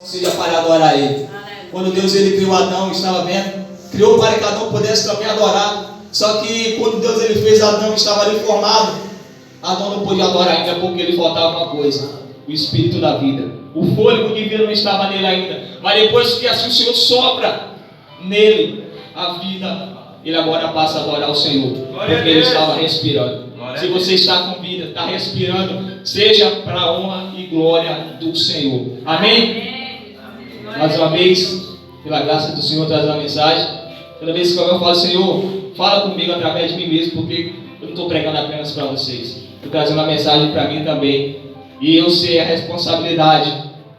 seja para adorar Ele. Quando Deus ele criou Adão, estava vendo, criou para que Adão pudesse também adorar. Só que quando Deus ele fez Adão, estava ali formado. Adão não podia adorar ainda porque lhe faltava uma coisa: o espírito da vida. O fôlego de vida não estava nele ainda. Mas depois que assim o Senhor sopra nele a vida, ele agora passa a adorar o Senhor, porque ele estava respirando. Se você está com vida, está respirando, seja para a honra e glória do Senhor. Amém? Mais uma vez, pela graça do Senhor, traz uma mensagem. Toda vez que eu falo, Senhor, fala comigo através de mim mesmo, porque eu não estou pregando apenas para vocês, estou trazendo uma mensagem para mim também. E eu sei a responsabilidade,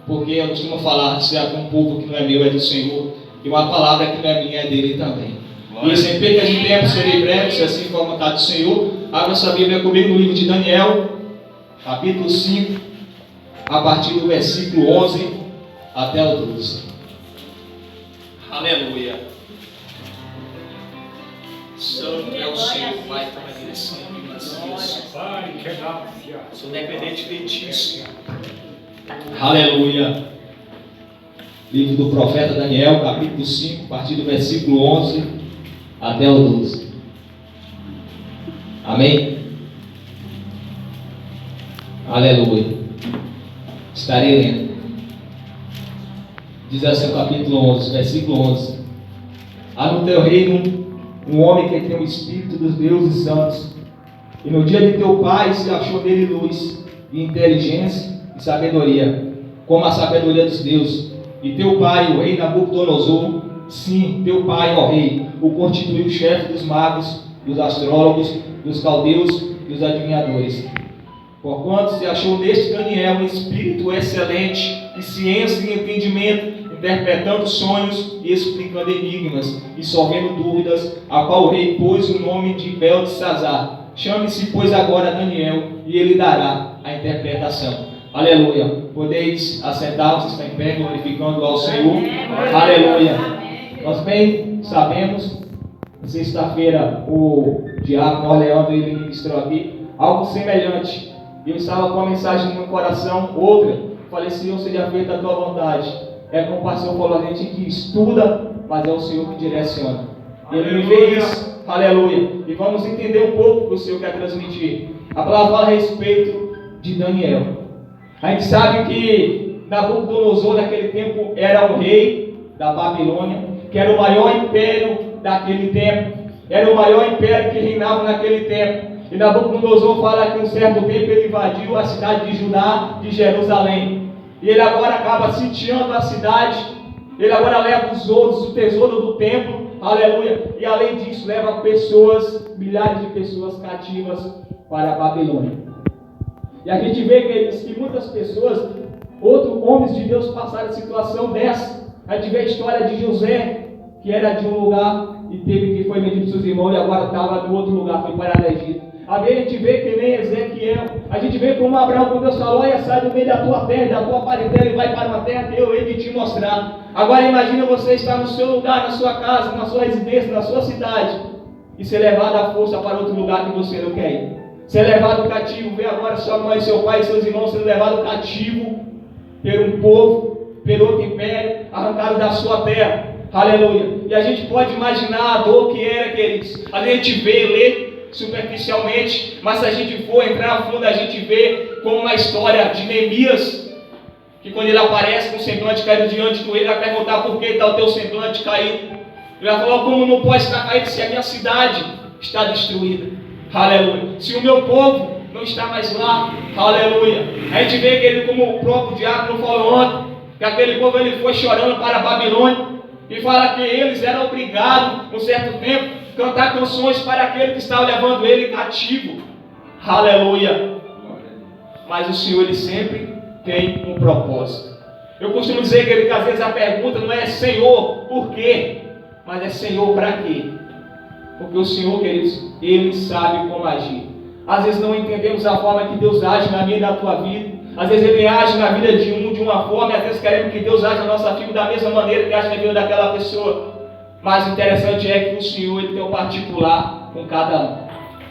porque eu costumo falar, se há um povo que não é meu, é do Senhor, e uma palavra que não é minha, é dele também. E sem perda de tempo, serei breve, se assim for a vontade do Senhor. Abra sua Bíblia comigo no livro de Daniel, capítulo 5, a partir do versículo 11 até o 12. Aleluia. Santo é o Senhor, Pai, para a direção de Deus. Sou dependente de Ti, Senhor. Aleluia. Livro do profeta Daniel, capítulo 5, a partir do versículo 11 até o 12. Amém? Aleluia. Estarei lendo. Diz assim o capítulo 11, versículo 11. Há no teu reino um homem que tem o espírito dos deuses santos, e no dia de teu pai se achou nele luz, e inteligência e sabedoria, como a sabedoria dos deuses. E teu pai, o rei Nabucodonosor, sim, teu pai, ó rei, o constituiu chefe dos magos, dos astrólogos, dos caldeus e dos adivinhadores. Porquanto se achou neste Daniel um espírito excelente, e ciência e entendimento, interpretando sonhos e explicando enigmas, e solvendo dúvidas, a qual o rei pôs o nome de Beltesazar. Chame-se, pois, agora Daniel, e ele dará a interpretação. Aleluia. Podeis assentar-vos, está em pé, glorificando ao Senhor. Aleluia. Nós bem sabemos, sexta-feira o diácono Orleando ele ministrou aqui algo semelhante. Eu estava com a mensagem no meu coração, outra. Falei, Senhor, seja feita a tua vontade. É como o pastor falou, a gente que estuda, mas é o Senhor que direciona. Ele me fez, aleluia. E vamos entender um pouco o que o Senhor quer transmitir. A palavra fala a respeito de Daniel. A gente sabe que Nabucodonosor naquele tempo era o rei da Babilônia, que era o maior império daquele tempo. Era o maior império que reinava naquele tempo. E Nabucodonosor fala que um certo tempo ele invadiu a cidade de Judá, de Jerusalém. E ele agora acaba sitiando a cidade. Ele agora leva os ouros, o tesouro do templo. Aleluia. E além disso, leva pessoas, milhares de pessoas cativas para a Babilônia. E a gente vê que muitas pessoas, outros homens de Deus passaram a situação dessa. A gente vê a história de José, que era de um lugar e teve que foi vendido para seus irmãos e agora estava no outro lugar, foi para o Egito. A gente vê que nem Ezequiel, a gente vê como Abraão, quando Deus falou, olha, sai do meio da tua terra, da tua parentela e vai para uma terra que eu hei de te mostrar. Agora imagina você estar no seu lugar, na sua casa, na sua residência, na sua cidade e ser levado à força para outro lugar que você não quer ir. Ser levado cativo, ver agora sua mãe, seu pai e seus irmãos sendo levados cativo por um povo, por outro império, arrancado da sua terra. Aleluia. E a gente pode imaginar a dor que era, queridos. A gente vê, lê superficialmente, mas se a gente for entrar a fundo, a gente vê como uma história de Neemias, que quando ele aparece com o semblante caído diante do rei, ele vai perguntar por que está o teu semblante caído. Ele vai falar, como não pode estar caído se a minha cidade está destruída? Aleluia. Se o meu povo não está mais lá, aleluia. A gente vê que ele, como o próprio diácono falou ontem, que aquele povo ele foi chorando para a Babilônia, e fala que eles eram obrigados, um certo tempo, a cantar canções para aquele que estava levando ele cativo. Aleluia. Mas o Senhor, ele sempre tem um propósito. Eu costumo dizer que às vezes a pergunta não é Senhor, por quê? Mas é Senhor, para quê? Porque o Senhor, queridos, ele sabe como agir. Às vezes não entendemos a forma que Deus age na minha e na tua vida. Às vezes ele age na vida de uma forma, e às vezes queremos que Deus age na nossa vida da mesma maneira que age na vida daquela pessoa. Mas o interessante é que o Senhor, ele tem um particular com cada um.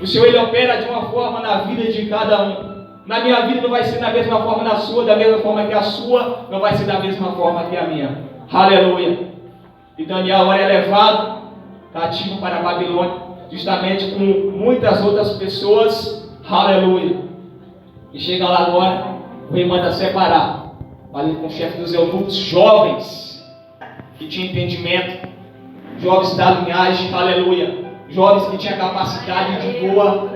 O Senhor, ele opera de uma forma na vida de cada um. Na minha vida não vai ser da mesma forma na sua, da mesma forma que a sua, não vai ser da mesma forma que a minha. Aleluia. E Daniel agora é levado cativo para a Babilônia, justamente com muitas outras pessoas. Aleluia. E chega lá agora, o rei manda separar, ali com o chefe dos eunucos, jovens que tinham entendimento, jovens da linhagem, aleluia, jovens que tinham capacidade de boa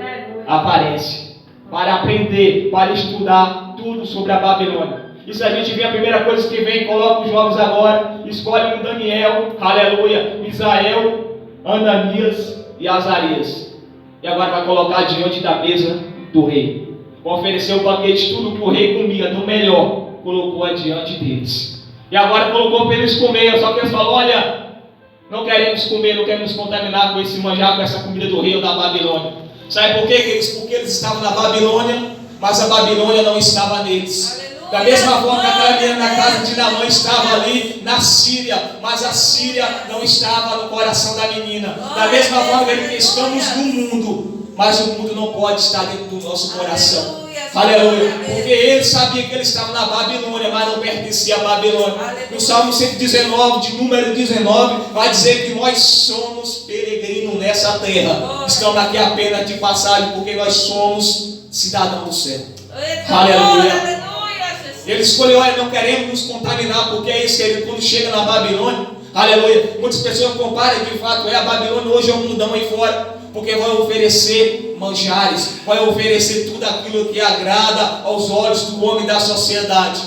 aparência, para aprender, para estudar tudo sobre a Babilônia. Isso a gente vê, a primeira coisa que vem, coloca os jovens agora, escolhe um Daniel, aleluia, Misael, Ananias e Azarias. E agora vai colocar diante da mesa do rei. Vai oferecer o banquete, tudo que o rei comia, do melhor, colocou adiante deles. E agora colocou para eles comer, só que eles falaram, olha, não queremos comer, não queremos contaminar com esse manjar, com essa comida do rei ou da Babilônia. Sabe por quê, queridos? Porque eles estavam na Babilônia, mas a Babilônia não estava neles. Da mesma forma que aquela menina na casa de Naamã estava ali na Síria, mas a Síria não estava no coração da menina. Da mesma forma que estamos no mundo, mas o mundo não pode estar dentro do nosso coração. Aleluia. Porque ele sabia que ele estava na Babilônia, mas não pertencia à Babilônia. No Salmo 119, de número 19, vai dizer que nós somos peregrinos nessa terra. Estamos aqui apenas de passagem, porque nós somos cidadãos do céu. Aleluia. Ele escolheu, olha, não queremos nos contaminar, porque é isso que ele, quando chega na Babilônia, aleluia, muitas pessoas comparam, de fato, a Babilônia hoje é um mundão aí fora, porque vai oferecer manjares, vai oferecer tudo aquilo que agrada aos olhos do homem da sociedade.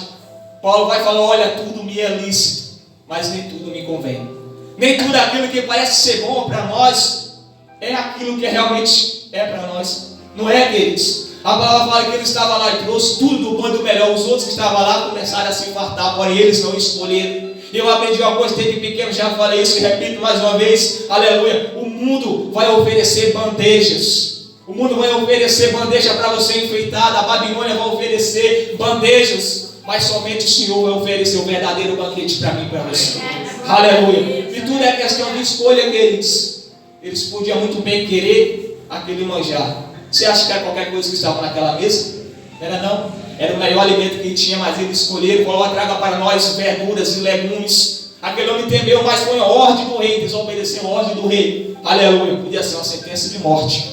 Paulo vai falar, olha, tudo me é lícito, mas nem tudo me convém. Nem tudo aquilo que parece ser bom para nós, é aquilo que realmente é para nós. Não é, queridos? A palavra fala que ele estava lá e trouxe tudo do bom e do melhor. Os outros que estavam lá começaram a se fartar, porém eles não escolheram. Eu aprendi uma coisa desde pequeno, já falei isso e repito mais uma vez. Aleluia. O mundo vai oferecer bandejas. O mundo vai oferecer bandeja para você enfeitar. A Babilônia vai oferecer bandejas. Mas somente o Senhor vai oferecer o verdadeiro banquete para mim e para você. Aleluia. E tudo é questão de escolha, queridos. Eles podiam muito bem querer aquele manjar. Você acha que era qualquer coisa que estava naquela mesa? Era não. Era o melhor alimento que tinha, mas ele escolheu, falou, traga para nós verduras e legumes. Aquele homem temeu, mas foi a ordem do rei, desobedeceu a ordem do rei. Aleluia, podia ser uma sentença de morte.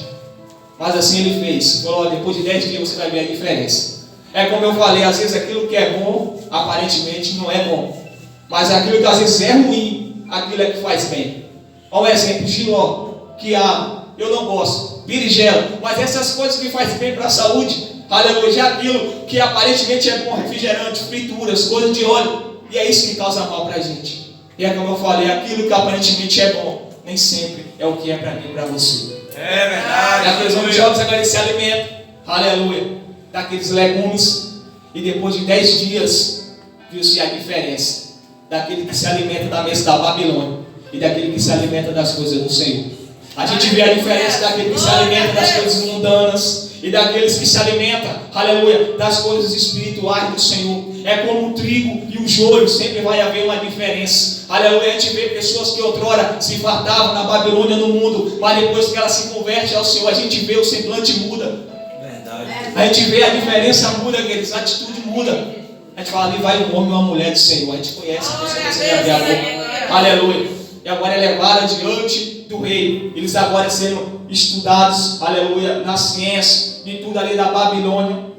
Mas assim ele fez. Falou, depois de 10 dias você vai ver a diferença. É como eu falei, às vezes aquilo que é bom, aparentemente não é bom. Mas aquilo que às vezes é ruim, aquilo é que faz bem. Olha o exemplo, Giló, quiabo, eu não gosto. Berinjela, mas essas coisas que fazem bem para a saúde, aleluia, já aquilo que aparentemente é bom, refrigerante, frituras, coisas de óleo, e é isso que causa mal para a gente. E é como eu falei, aquilo que aparentemente é bom, nem sempre é o que é para mim e para você. É verdade. Daqueles homens jovens agora esse alimento, aleluia, daqueles legumes, e depois de 10 dias, viu-se a diferença daquele que se alimenta da mesa da Babilônia e daquele que se alimenta das coisas do Senhor. A gente vê a diferença daquele que se alimenta das coisas mundanas e daqueles que se alimentam, aleluia, das coisas espirituais do Senhor. É como o trigo e o joio, sempre vai haver uma diferença. Aleluia, a gente vê pessoas que outrora se fartavam na Babilônia, no mundo, mas depois que ela se converte ao Senhor, a gente vê o semblante muda. Verdade. A gente vê a diferença muda, aqueles, a atitude muda. A gente fala, ali vai um homem e uma mulher do Senhor. A gente conhece a pessoa que você já vê agora. Aleluia. E agora é levada diante do rei. Eles agora sendo estudados, aleluia, na ciência, de tudo ali da Babilônia.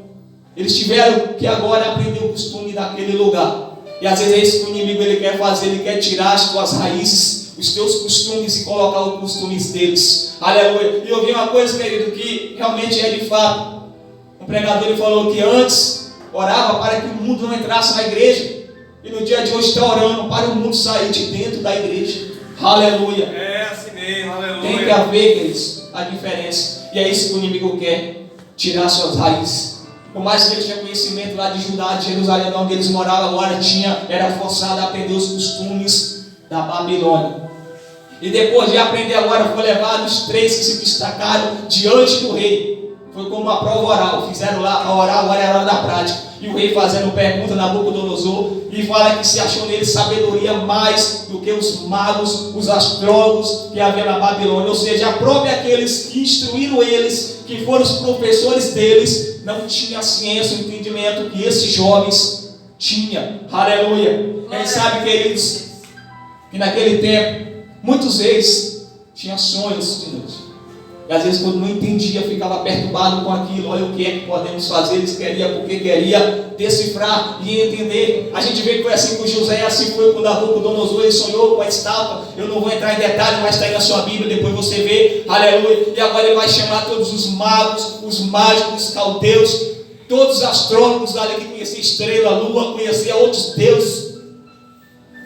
Eles tiveram que agora aprender o costume daquele lugar. E às vezes é isso que o inimigo ele quer fazer, ele quer tirar as tuas raízes, os teus costumes e colocar os costumes deles. Aleluia. E eu vi uma coisa, querido, que realmente é de fato. Um pregador ele falou que antes orava para que o mundo não entrasse na igreja. E no dia de hoje está orando para o mundo sair de dentro da igreja. Aleluia. É assim mesmo, aleluia. Tem que haver, queridos, a diferença. E é isso que o inimigo quer, tirar suas raízes. Por mais que eles tinham conhecimento lá de Judá, de Jerusalém, onde eles moravam, agora era forçado a aprender os costumes da Babilônia. E depois de aprender agora, foi levado os 3 que se destacaram diante do rei. Foi como uma prova oral, fizeram lá a oral, agora era a hora da prática. E o rei fazendo pergunta, Nabucodonosor, e fala que se achou nele sabedoria mais do que os magos, os astrólogos que havia na Babilônia. Ou seja, a própria aqueles que instruíram eles, que foram os professores deles, não tinha a ciência, o entendimento que esses jovens tinham. Aleluia. Quem sabe, queridos, que naquele tempo, muitos reis tinham sonhos de noite. E às vezes quando não entendia, ficava perturbado com aquilo. Olha o que é que podemos fazer. Eles queriam, porque queria decifrar e entender. A gente vê que foi assim com José, assim foi com Nabucodonosor. Ele sonhou com a estátua. Eu não vou entrar em detalhe, mas está aí na sua Bíblia, depois você vê. Aleluia. E agora ele vai chamar todos os magos, os mágicos, os caldeus, todos os astrônomos ali que conheciam estrela, lua, conheciam outros deuses,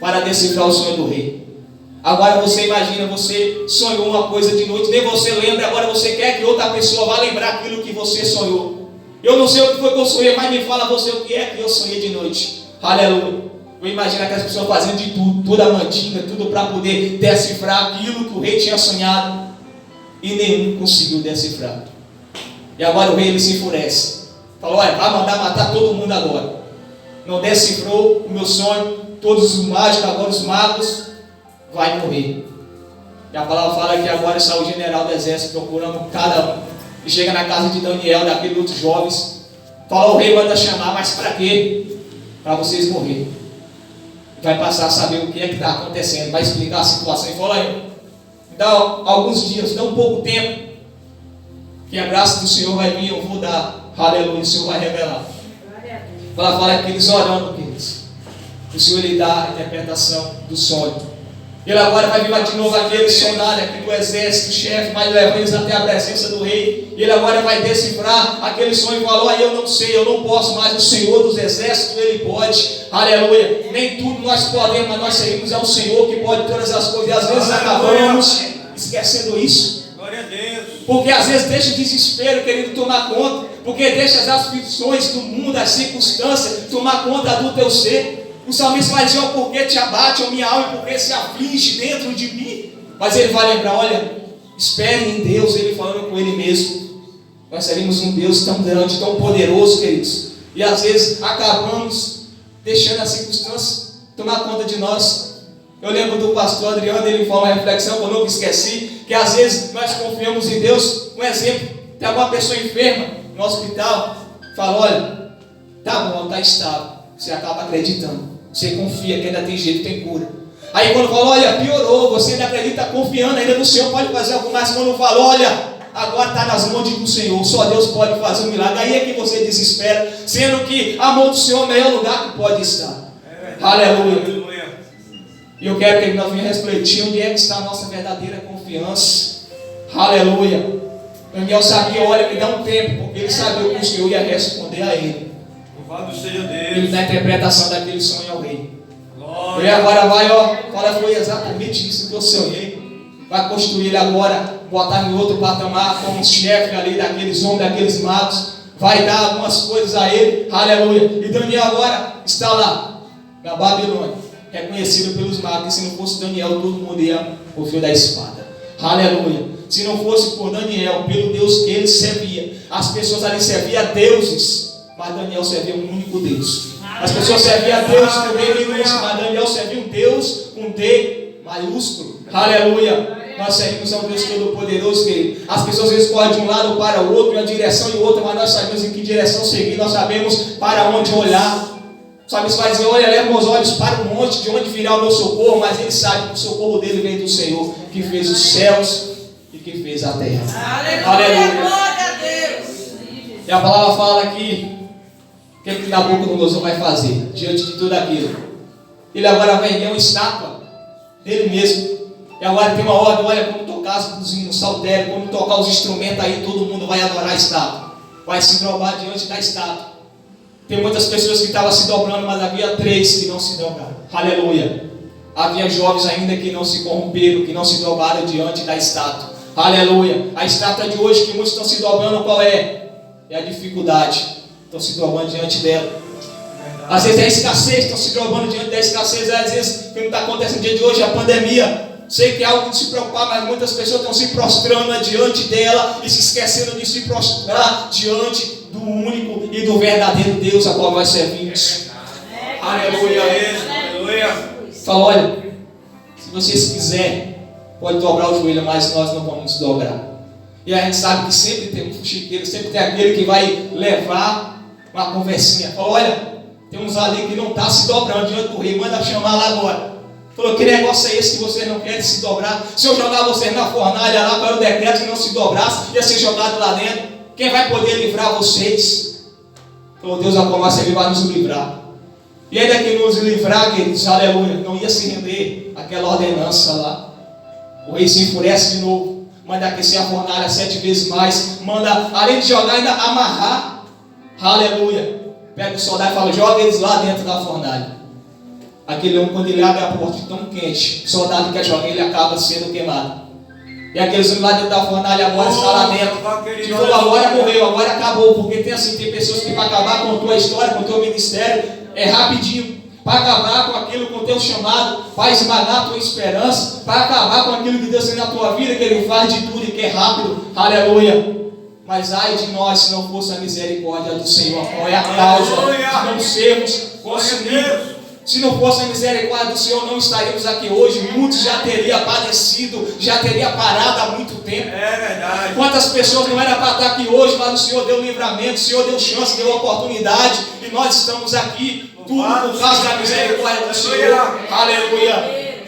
para decifrar o sonho do rei. Agora você imagina, você sonhou uma coisa de noite, nem você lembra, agora você quer que outra pessoa vá lembrar aquilo que você sonhou. Eu não sei o que foi que eu sonhei, mas me fala você o que é que eu sonhei de noite. Aleluia. Eu imagino aquelas pessoas fazendo de tudo, toda a mantinha, tudo para poder decifrar aquilo que o rei tinha sonhado, e nenhum conseguiu decifrar. E agora o rei ele se enfurece. Falou, olha, vai mandar matar todo mundo agora. Não decifrou o meu sonho, todos os mágicos, agora os magos, vai morrer. E a palavra fala que agora está o general do exército procurando cada um. E chega na casa de Daniel, daqueles outros jovens. Fala, o rei manda chamar, mas para quê? Para vocês morrerem. Vai passar a saber o que é que está acontecendo. Vai explicar a situação. E fala aí, dá alguns dias, dá um pouco tempo, que a graça do Senhor vai vir, eu vou dar. Aleluia, o Senhor vai revelar. Fala que eles orando, queridos. O Senhor lhe dá a interpretação do sonho. Ele agora vai vir de novo aquele soldado aqui do exército, o chefe, vai levar eles até a presença do rei. Ele agora vai decifrar aquele sonho e falou, eu não sei, eu não posso, mas o Senhor dos exércitos, Ele pode. Aleluia. Nem tudo nós podemos, mas nós servimos ao Senhor que pode todas as coisas. E às vezes acabamos esquecendo isso. Glória a Deus. Porque às vezes deixa o desespero querendo tomar conta. Porque deixa as aflições do mundo, as circunstâncias, tomar conta do teu ser. O salmista vai dizer, porque te abate a minha alma, porque se aflige dentro de mim. Mas ele vai lembrar, olha, espere em Deus, ele falando com ele mesmo. Nós servimos um Deus tão grande, tão poderoso, queridos. E às vezes acabamos deixando as circunstâncias tomar conta de nós. Eu lembro do pastor Adriano, ele fala uma reflexão que eu nunca esqueci, que às vezes nós confiamos em Deus. Um exemplo, tem alguma pessoa enferma no hospital, fala, olha, tá bom, está estável. Você acaba acreditando. Você confia que ainda tem jeito, tem cura. Aí quando fala, olha, piorou, você ainda acredita, confiando ainda no Senhor, pode fazer algo mais. Quando fala, olha, agora está nas mãos do Senhor, só Deus pode fazer um milagre. Aí é que você desespera, sendo que a mão do Senhor é o melhor lugar que pode estar. Aleluia. E eu quero que nós venhamos refletir onde é que está a nossa verdadeira confiança. Aleluia. Daniel sabia, olha, me dá um tempo, porque ele sabia que o Senhor ia responder a ele. Louvado seja Deus. Ele dá a interpretação daquele sonho ao rei. Glória. Ele agora vai, fala, foi exatamente isso que eu sonhei. Vai construir ele agora, botar em outro patamar, como chefe ali daqueles homens, daqueles magos. Vai dar algumas coisas a ele. Aleluia. E Daniel agora está lá, na Babilônia, reconhecido pelos magos. E se não fosse Daniel, todo mundo ia o fio da espada. Aleluia. Se não fosse por Daniel, pelo Deus que ele servia, as pessoas ali serviam a deuses, mas Daniel servia um único Deus. As pessoas serviam a Deus com D minúsculo, mas Daniel servia um Deus com D maiúsculo. Aleluia. Nós servimos a um Deus todo-poderoso, querido. As pessoas às vezes correm de um lado para o outro, uma direção e outra, mas nós sabemos em que direção seguir, nós sabemos para onde olhar. Sabe, isso vai dizer, olha, leva meus olhos para o monte, de onde virá o meu socorro, mas ele sabe que o socorro dele vem do Senhor, que fez os céus e que fez a terra. Aleluia. Glória a Deus. E a palavra fala aqui, o que é que Nabucodonosor vai fazer diante de tudo aquilo? Ele agora vai erguer uma estátua dele mesmo. E agora tem uma ordem, olha, como tocar as buzinas, o saltério, como tocar os instrumentos aí, todo mundo vai adorar a estátua. Vai se dobrar diante da estátua. Tem muitas pessoas que estavam se dobrando, mas havia 3 que não se dobraram. Aleluia. Havia jovens ainda que não se corromperam, que não se dobraram diante da estátua. Aleluia. A estátua de hoje que muitos estão se dobrando, qual é? É a dificuldade. Estão se dobrando diante dela. Às vezes é a escassez, estão se dobrando diante da escassez. Às vezes o que não está acontecendo no dia de hoje é a pandemia. Sei que é algo de se preocupar, mas muitas pessoas estão se prostrando diante dela e se esquecendo de se prostrar diante do único e do verdadeiro Deus a qual nós servimos. Aleluia. Aleluia. Fala, olha, se vocês quiserem, pode dobrar o joelho, mas nós não vamos dobrar. E a gente sabe que sempre tem um fuxiqueiro, sempre tem aquele que vai levar uma conversinha. Fala, olha, tem uns ali que não está se dobrando diante do rei, manda chamar lá agora. Falou, que negócio é esse que vocês não querem se dobrar? Se eu jogar vocês na fornalha lá, para o decreto que não se dobrasse, ia ser jogado lá dentro. Quem vai poder livrar vocês? Falou, Deus, a qual nós servimos vai nos livrar. E ainda que nos livrar, queridos, aleluia, não ia se render aquela ordenança lá. O rei se enfurece de novo, manda aquecer a fornalha 7 vezes mais, manda, além de jogar, ainda amarrar. Aleluia. Pega o soldado e fala, joga eles lá dentro da fornalha. Aquele homem, quando ele abre a porta tão quente, o soldado quer jogar, ele acaba sendo queimado. E aqueles homens lá dentro da fornalha agora estão lá dentro. Tipo, agora morreu, agora acabou. Porque tem assim, tem pessoas que para acabar com a tua história, com o teu ministério, é rapidinho. Para acabar com aquilo, com o teu chamado, para esmagar a tua esperança, para acabar com aquilo que Deus tem na tua vida, que Ele faz de tudo e que é rápido. Aleluia. Mas ai de nós se não fosse a misericórdia do Senhor, qual é a causa de não sermos consumidos? Se não fosse a misericórdia do Senhor, não estaríamos aqui hoje. Muitos já teriam padecido, já teria parado há muito tempo. É verdade. Quantas pessoas não eram para estar aqui hoje, mas o Senhor deu livramento, o Senhor deu chance, deu oportunidade, e nós estamos aqui, tudo por causa da misericórdia do Senhor. Aleluia.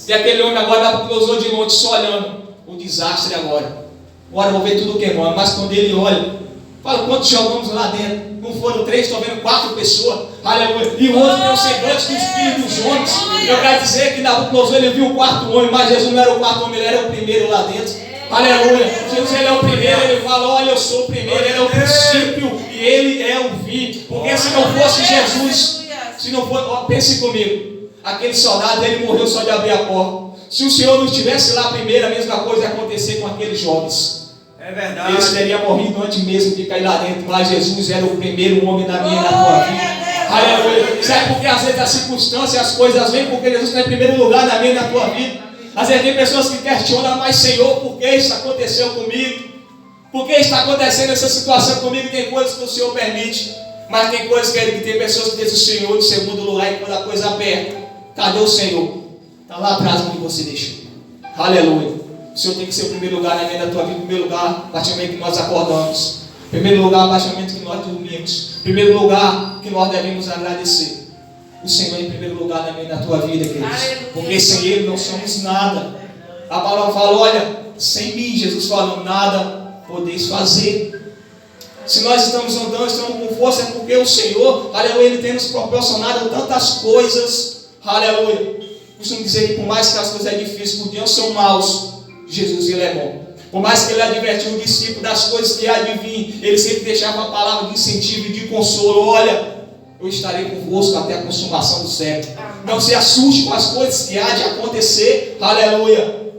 E aquele homem agora usou de longe, só olhando o desastre agora. Agora eu vou ver tudo queimando, mas quando ele olha, fala, quantos jogamos lá dentro? Não foram 3, estou vendo 4 pessoas. Aleluia. E o outro tem o semblante do espírito dos homens. Eu quero dizer que Nabucodonosor ele viu o 4º homem, mas Jesus não era o 4º homem, ele era o primeiro lá dentro. Aleluia. Jesus ele é o primeiro, ele fala, olha, eu sou o primeiro, ele é o princípio e ele é o fim. Porque se não fosse Jesus, se não fosse, ó, pense comigo, aquele soldado ele morreu só de abrir a porta. Se o Senhor não estivesse lá primeiro, a mesma coisa ia acontecer com aqueles jovens. É verdade. Eles teriam morrido antes mesmo de cair lá dentro, mas Jesus era o primeiro homem da minha e da tua vida. Aleluia. Sabe por que às vezes as circunstâncias, as coisas vêm? Porque Jesus está em primeiro lugar na minha e na tua vida. Às vezes tem pessoas que questionam, mas Senhor, por que isso aconteceu comigo? Por que está acontecendo essa situação comigo? Tem coisas que o Senhor permite, mas tem coisas que tem pessoas que dizem o Senhor em segundo lugar, e quando a coisa aperta, cadê o Senhor? Está lá atrás onde você deixou. Aleluia. O Senhor tem que ser o primeiro lugar na minha da tua vida. Em primeiro lugar, a partir do momento que nós acordamos. Em primeiro lugar, a partir do momento que nós dormimos. Em primeiro lugar, que nós devemos agradecer. O Senhor em primeiro lugar na minha da tua vida, queridos. Porque sem Ele não somos nada. A palavra fala, olha, sem mim, Jesus falou, nada podeis fazer. Se nós estamos andando, estamos com força, é porque o Senhor, aleluia, Ele tem nos proporcionado tantas coisas. Aleluia. Costumo dizer que por mais que as coisas são difíceis, por Deus são maus, Jesus ele é bom. Por mais que ele advertiu o discípulo das coisas que há de vir, ele sempre deixava a palavra de incentivo e de consolo. Olha, eu estarei convosco até a consumação do século. Não se assuste com as coisas que há de acontecer. Aleluia.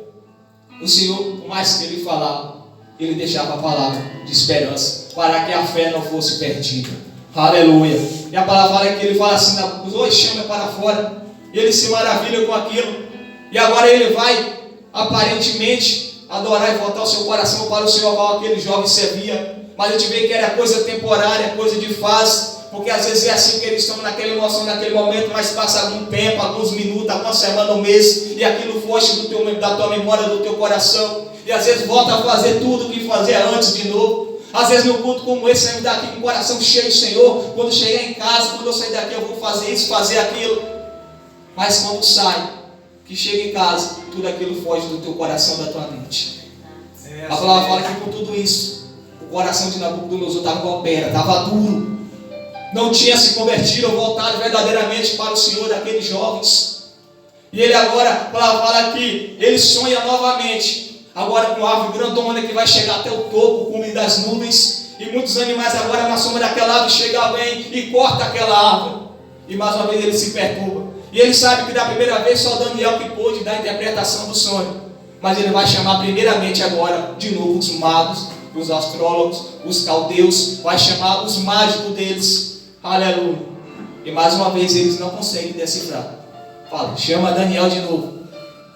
O Senhor, por mais que ele falava, ele deixava a palavra de esperança, para que a fé não fosse perdida. Aleluia. E a palavra fala que ele fala assim, hoje chama para fora. E ele se maravilha com aquilo. E agora ele vai aparentemente adorar e voltar o seu coração para o Senhor, qual aquele jovem servia. Mas a gente vê que era coisa temporária, coisa de fase. Porque às vezes é assim que eles estão naquela emoção, naquele momento, mas passa algum tempo, alguns minutos, algumas semanas, um mês, e aquilo foge da tua memória, do teu coração. E às vezes volta a fazer tudo o que fazia antes de novo. Às vezes no culto como esse, saindo daqui com o coração cheio, Senhor, quando chegar em casa, quando eu sair daqui, eu vou fazer isso, fazer aquilo. Mas quando sai, que chega em casa, tudo aquilo foge do teu coração, da tua mente. A palavra fala que por tudo isso, o coração de Nabucodonosor estava igual pedra, estava duro. Não tinha se convertido ou voltado verdadeiramente para o Senhor daqueles jovens. E ele agora, a palavra fala que ele sonha novamente, agora com uma árvore grandona que vai chegar até o topo, o cume das nuvens. E muitos animais agora na sombra daquela árvore chegam alguém e corta aquela árvore. E mais uma vez ele se perturba. E ele sabe que da primeira vez só Daniel que pôde dar a interpretação do sonho. Mas ele vai chamar primeiramente agora, de novo, os magos, os astrólogos, os caldeus. Vai chamar os mágicos deles. Aleluia. E mais uma vez eles não conseguem decifrar. Fala, chama Daniel de novo.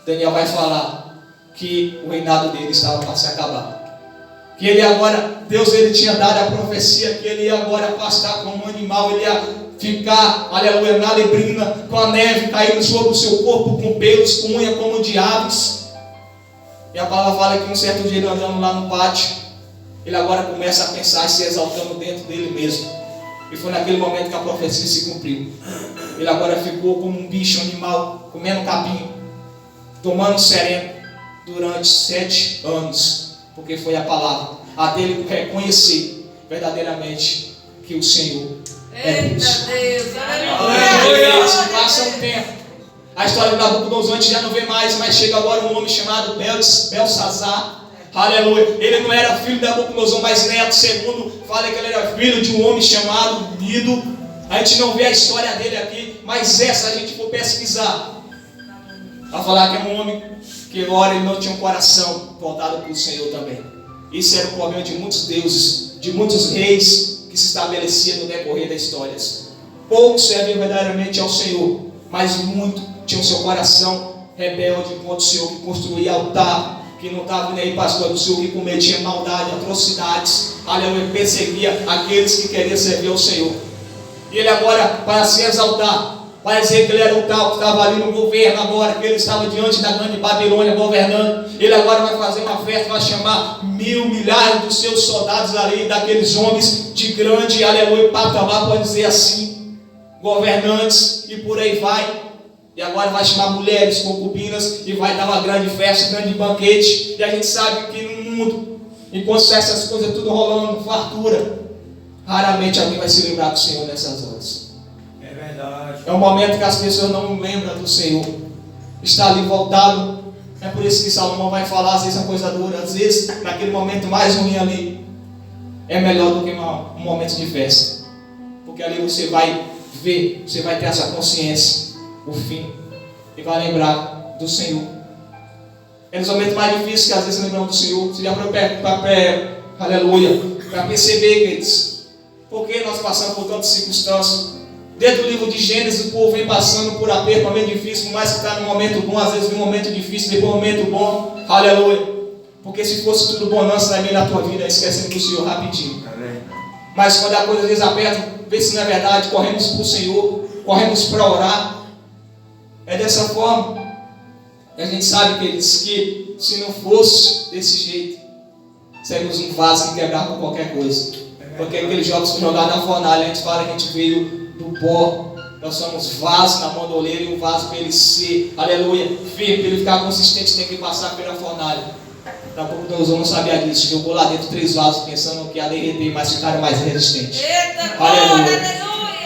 Daniel vai falar que o reinado dele estava para se acabar. que ele agora, Deus ele tinha dado a profecia que ele ia agora pastar como um animal, ele ia ficar, aleluia, na lebrina, com a neve caindo sobre o seu corpo, com pelos, com unha como de aves. E a palavra fala que um certo dia ele andando lá no pátio, ele agora começa a pensar e se exaltando dentro dele mesmo. E foi naquele momento que a profecia se cumpriu. Ele agora ficou como um bicho animal, comendo capim, tomando sereno durante 7 anos, porque foi a palavra, até ele reconhecer verdadeiramente que o Senhor é Deus. Deus, passa um tempo. A história do Nabucodonosor a gente já não vê mais, mas chega agora um homem chamado Belsazar. Aleluia. Ele não era filho de Nabucodonosor, mas neto. Segundo, fala que ele era filho de um homem chamado Nido. A gente não vê a história dele aqui, mas essa a gente for pesquisar, vai falar que é um homem que ora ele não tinha um coração voltado para o Senhor também. Isso era o problema de muitos deuses, de muitos reis que se estabeleciam no decorrer das histórias. Poucos serviam verdadeiramente ao Senhor, mas muito tinham seu coração rebelde contra o Senhor, que construía altar, que não estava nem aí para as coisas do Senhor, que cometia maldade, atrocidades, aleluia, perseguia aqueles que queriam servir ao Senhor. E ele agora, para se exaltar, para dizer que ele era o tal que estava ali no governo agora, que ele estava diante da grande Babilônia governando, ele agora vai fazer uma festa, vai chamar milhares dos seus soldados ali, daqueles homens de grande, aleluia, patamar, pode dizer assim, governantes, e por aí vai. E agora vai chamar mulheres, concubinas, e vai dar uma grande festa, um grande banquete. E a gente sabe que no mundo, enquanto essas coisas tudo rolando, fartura, raramente alguém vai se lembrar do Senhor nessas horas. É verdade. É um momento que as pessoas não lembram do Senhor. Está ali voltado. É por isso que Salomão vai falar, às vezes a coisa dura, às vezes naquele momento mais ruim ali, é melhor do que um momento de festa. Porque ali você vai ver, você vai ter essa consciência, o fim, e vai lembrar do Senhor. É nos momentos mais difíceis que às vezes lembramos do Senhor. Você já aleluia, para perceber, queridos, porque nós passamos por tantas circunstâncias. Desde o livro de Gênesis, o povo vem passando por aperto, momento difícil, por mais que está num momento bom, às vezes num momento difícil, depois um momento bom, aleluia. Porque se fosse tudo bonança na minha na tua vida, esquecendo do Senhor rapidinho. Mas quando a coisa às vezes aperta, vê se não é verdade, corremos para o Senhor, corremos para orar. É dessa forma. E a gente sabe, queridos, que se não fosse desse jeito, seríamos um vaso que quebrava com qualquer coisa. Porque aqueles jogos que jogaram na fornalha, a gente fala que a gente veio do pó. Nós somos vasos na mão do oleiro, e um vaso para ele ser, aleluia, firme, para ele ficar consistente, tem que passar pela fornalha. Daqui a pouco Deus não sabia disso, jogou lá dentro 3 vasos pensando que ia derreter, mas ficaram mais resistentes. Eita, aleluia.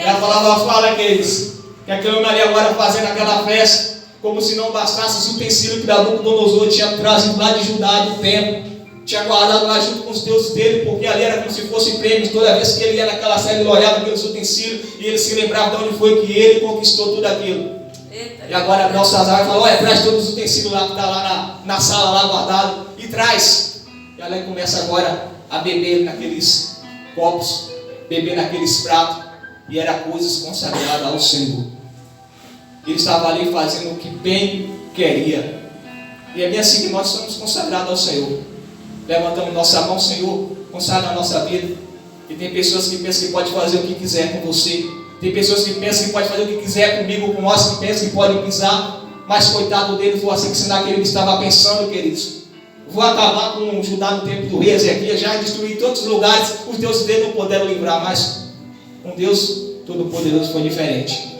E a palavra fala, queridos, que aquele homem ali agora fazendo aquela festa, como se não bastasse os utensílios que Nabucodonosor tinha trazido lá de Judá do templo, tinha guardado lá junto com os deuses dele, porque ali era como se fosse prêmios. Toda vez que ele ia naquela série, ele olhava aqueles utensílios e ele se lembrava de onde foi que ele conquistou tudo aquilo. Eita. E agora Belsazar vai falar: olha, traz todos os utensílios lá que está lá na sala lá guardado e traz. E ela começa agora a beber naqueles copos, beber naqueles pratos, e era coisas consagradas ao Senhor. Ele estava ali fazendo o que bem queria. E é bem assim que nós somos consagrados ao Senhor. Levantamos nossa mão, Senhor, consagra a nossa vida. E tem pessoas que pensam que pode fazer o que quiser com você. Tem pessoas que pensam que pode fazer o que quiser comigo, com nós, que pensam que podem pisar. Mas coitado dele, foi assim que se naquele que estava pensando, queridos. Vou acabar com Judá no tempo do rei Ezequias, já destruí todos os lugares, os deuses dele não puderam livrar, mas com Deus Todo-Poderoso foi diferente.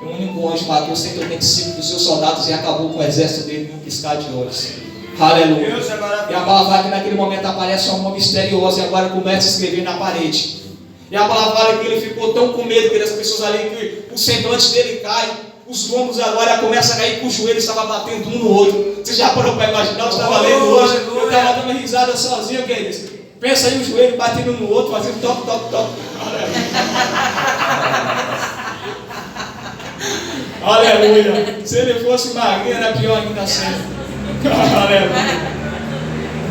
O único anjo matou 185 dos seus soldados e acabou com o exército dele em um piscar de olhos. Aleluia. E a palavra fala que naquele momento aparece uma mão misteriosa e agora começa a escrever na parede. E a palavra fala que ele ficou tão com medo que as pessoas ali, que o semblante dele cai, os lombos agora começam a cair, com o joelho estava batendo um no outro. Você já parou para imaginar? Eu estava lendo hoje, eu estava dando risada sozinho, queridos. Pensa aí o joelho batendo um no outro, fazendo toque, toque, toque. Aleluia. Se ele fosse magrinho, era pior ainda sempre. Aleluia.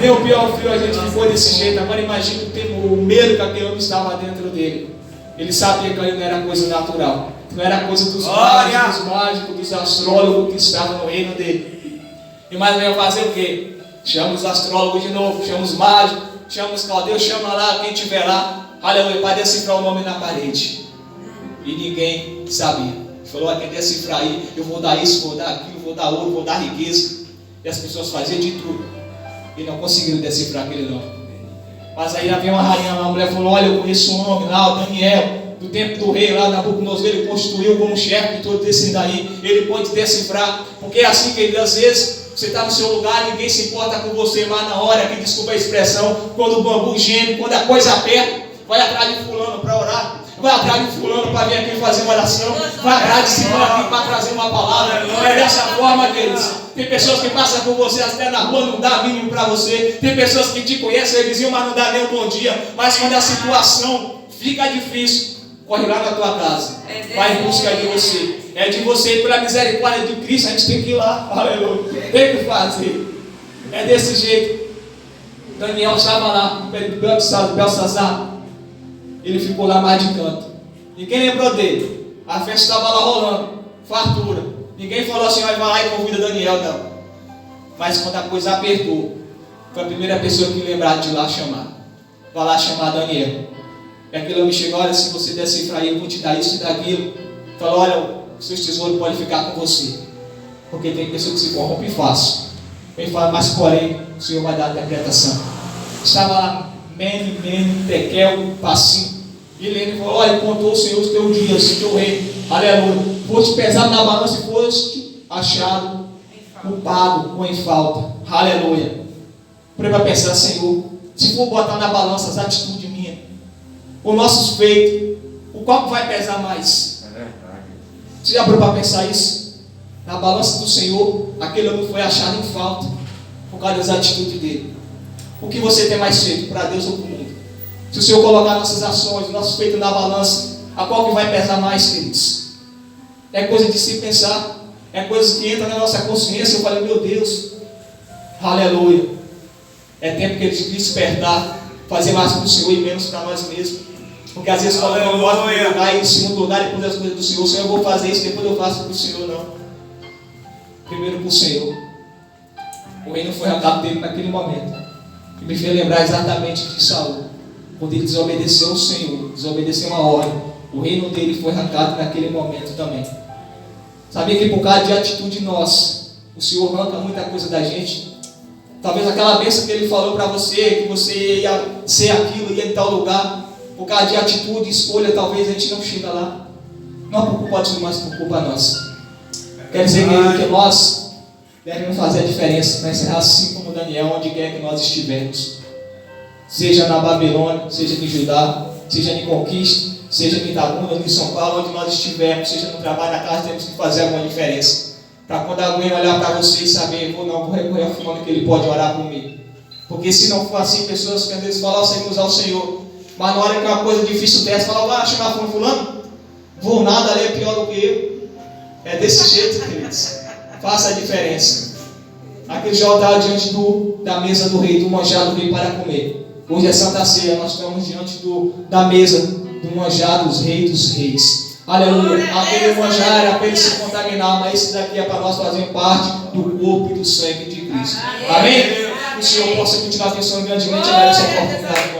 Nem o pior frio a gente ficou desse jeito. Agora imagina o medo que aquele homem estava dentro dele. Ele sabia que ali não era coisa natural. Não era coisa dos mágicos, dos astrólogos que estavam no reino dele. E mais veio fazer o quê? Chama os astrólogos de novo, chama os mágicos, chama os caldeus, chama lá quem estiver lá, aleluia, para decifrar o nome na parede. E ninguém sabia. Ele falou: quem decifrar aí, eu vou dar isso, vou dar aquilo, vou dar ouro, vou dar riqueza. E as pessoas faziam de tudo. E não conseguiram decifrar aquele nome. Mas aí havia uma rainha lá, uma mulher falou: olha, eu conheço um homem lá, o Daniel, do tempo do rei lá, Nabucodonosor, ele constituiu como chefe de todo esse daí. Ele pode decifrar, porque é assim que ele, às vezes, você está no seu lugar, ninguém se importa com você, mas na hora que, desculpa a expressão, quando o bambu geme, quando a coisa aperta, vai atrás de fulano para orar, vai atrás de fulano para vir aqui fazer uma oração, vai atrás de cima aqui para trazer uma palavra. É dessa forma, queridos. Tem pessoas que passam por você até na rua, não dá mínimo para você. Tem pessoas que te conhecem, eles diziam, mas não dá nem um bom dia. Mas quando a situação fica difícil, corre lá na tua casa, vai em busca de você. É de você, pela misericórdia de Cristo, a gente tem que ir lá, aleluia, tem que fazer. É desse jeito. Daniel estava lá, Belsazar, ele ficou lá mais de canto. Ninguém lembrou dele. A festa estava lá rolando, fartura. Ninguém falou assim: vai lá e convida Daniel, não. Mas quando a coisa apertou, foi a primeira pessoa que lembraram de ir lá chamar. Vai lá chamar Daniel. E aquilo me chegou: olha, se você decifrar aí, eu vou te dar isso e daquilo. Falou: olha, os seus tesouros podem ficar com você. Porque tem pessoas que se corrompem fácil. Ele fala: mas porém, o Senhor vai dar a interpretação. Estava lá, Mene, Tekel, Passim. E ele falou: olha, contou o Senhor os teus dias, teu rei, aleluia. Foste pesado na balança e foste achado culpado ou em falta, aleluia. Para pensar: Senhor, se for botar na balança as atitudes minhas, os nossos feitos, o qual vai pesar mais? É verdade. Você já parou para pensar isso? Na balança do Senhor, aquele homem foi achado em falta por causa das atitudes dele. O que você tem mais feito para Deus ou para o mundo? Se o Senhor colocar nossas ações, nossos feitos na balança, a qual que vai pesar mais, queridos? É coisa de se pensar. É coisa que entra na nossa consciência. Eu falei: meu Deus, aleluia. É tempo que eles despertar, fazer mais para o Senhor e menos para nós mesmos. Porque às vezes colocamos nós no primeiro lugar e em segundo lugar, depois das coisas do Senhor. Senhor, eu vou fazer isso, depois eu faço para o Senhor. Não. Primeiro para o Senhor. O reino foi arrancado dele naquele momento. E me fez lembrar exatamente de Saul, quando ele desobedeceu ao Senhor, desobedeceu uma ordem. O reino dele foi arrancado naquele momento também. Sabia que por causa de atitude nossa, o Senhor arranca muita coisa da gente. Talvez aquela bênção que ele falou para você, que você ia ser aquilo, ia em tal lugar, por causa de atitude, escolha, talvez a gente não chega lá. Não por culpa de mas por culpa nossa. Quer dizer que nós devemos fazer a diferença para encerrar, assim como Daniel, onde quer que nós estivermos. Seja na Babilônia, seja em Judá, seja em Conquista, seja em Itabuna, em São Paulo, onde nós estivermos, seja no trabalho, na casa, temos que fazer alguma diferença. Para quando alguém olhar para você e saber: vou recorrer ao fulano que ele pode orar por mim. Porque se não for assim, pessoas que às vezes falam: sem usar o Senhor, mas na hora que uma coisa difícil dessa, falam: vai chamar para um fulano? Vou nada, ali é pior do que eu. É desse jeito, queridos. Faça a diferença. Aquele já estava diante da mesa do rei, do manjar do rei para comer. Hoje é Santa Ceia, nós estamos diante da mesa do manjar dos reis. Aleluia. Aquele manjar era para ele se contaminar, mas esse daqui é para nós fazer parte do corpo e do sangue de Cristo. Amém? Que o Senhor possa continuar abençoando grandemente a essa oportunidade.